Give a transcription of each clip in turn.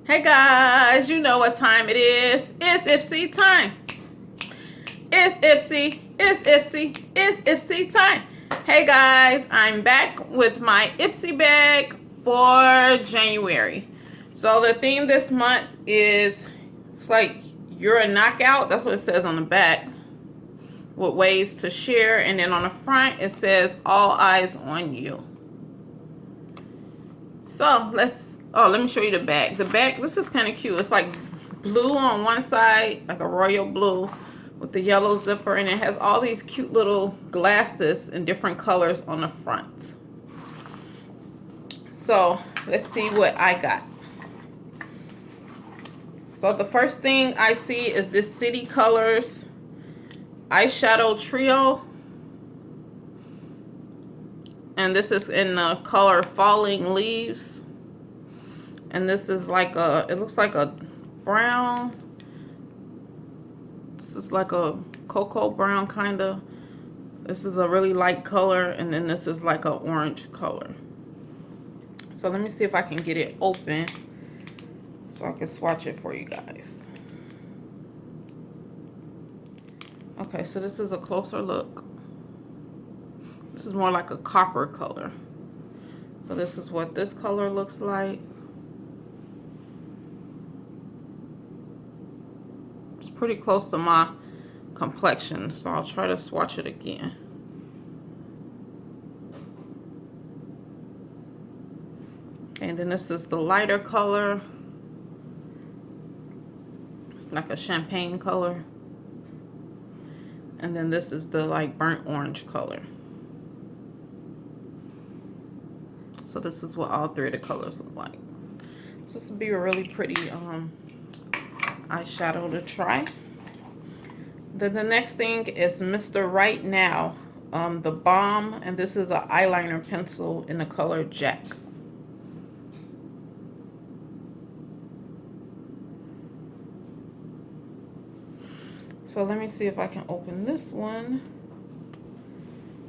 Hey guys, you know what time it is. It's Ipsy time. It's Ipsy. It's Ipsy. It's Ipsy time. Hey guys, I'm back with my Ipsy bag for January. So the theme this month is, it's like you're a knockout. That's what it says on the back, with ways to share. And then on the front it says all eyes on you. So let me show you the bag. The bag, this is kind of cute. It's like blue on one side, like a royal blue with the yellow zipper, and it has all these cute little glasses in different colors on the front. So let's see what I got. So the first thing I see is this City Colors eyeshadow trio. And this is in the color Falling Leaves. And this is like it looks like a brown. This is like a cocoa brown kind of. This is a really light color, and then this is like an orange color. So let me see if I can get it open so I can swatch it for you guys. Okay, so this is a closer look. This is more like a copper color. So this is what this color looks like. It's pretty close to my complexion, so I'll try to swatch it again. Okay, and then this is the lighter color, like a champagne color. And then this is the like burnt orange color. So this is what all three of the colors look like. So this would be a really pretty eyeshadow to try. Then the next thing is Mr. Right Now, the Balm, and this is an eyeliner pencil in the color Jack. So let me see if I can open this one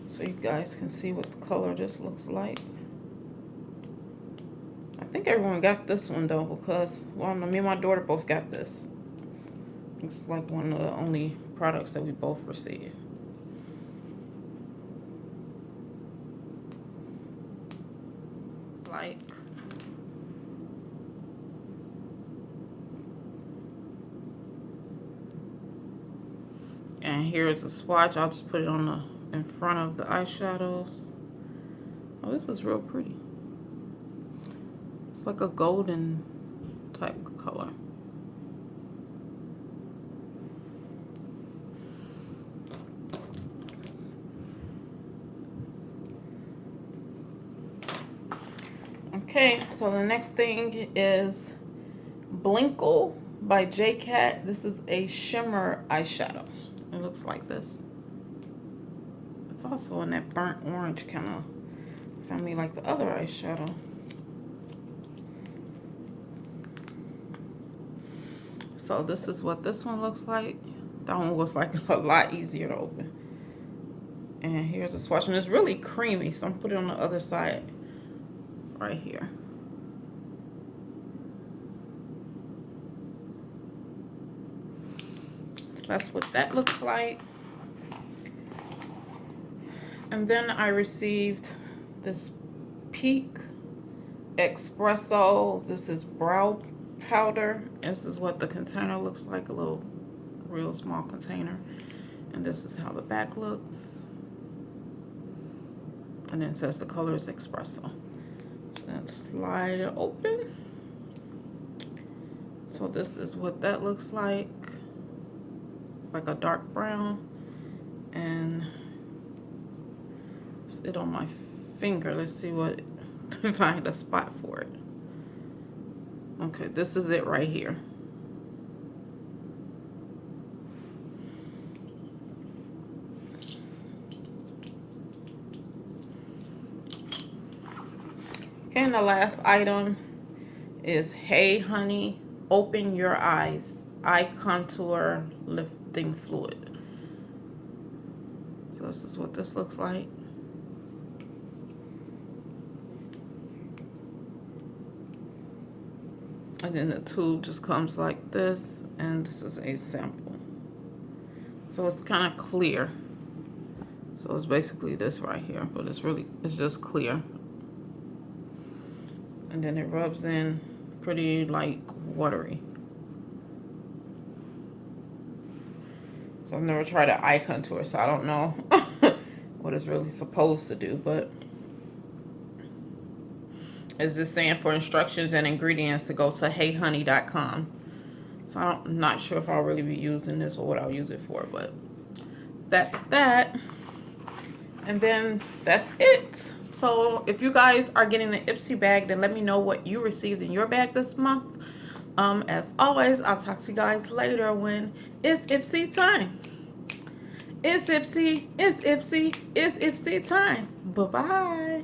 so you guys can see what the color this looks like. I think everyone got this one though, because, well, me and my daughter both got this. It's like one of the only products that we both received. It's like, and here's a swatch. I'll just put it on in front of the eyeshadows. Oh, this is real pretty. It's like a golden type of color. Okay, so the next thing is Blinkle by J-Cat. This is a shimmer eyeshadow. It looks like this. It's also in that burnt orange kind of family like the other eyeshadow. So this is what this one looks like. That one was like a lot easier to open. And here's a swatch, and it's really creamy, so I'm putting it on the other side right here. So that's what that looks like. And then I received this Peak Espresso. This is brow powder. This is what the container looks like, a little real small container. And this is how the back looks. And then it says the color is Espresso. So then slide it open. So this is what that looks like a dark brown. And it's it on my finger. Let's see what, to find a spot for it. Okay, this is it right here. Okay, and the last item is Hey Honey, Open Your Eyes Eye Contour Lifting Fluid. So this is what this looks like. And then the tube just comes like this, and this is a sample. So it's kind of clear. So it's basically this right here, but it's just clear. And then it rubs in pretty like watery. So I've never tried an eye contour, so I don't know what it's really supposed to do, but it's just saying for instructions and ingredients to go to heyhoney.com. So I'm not sure if I'll really be using this or what I'll use it for, but that's that. And then that's it. So if you guys are getting the Ipsy bag, then let me know what you received in your bag this month. As always, I'll talk to you guys later when it's Ipsy time. It's Ipsy, it's Ipsy, it's Ipsy time. Bye-bye.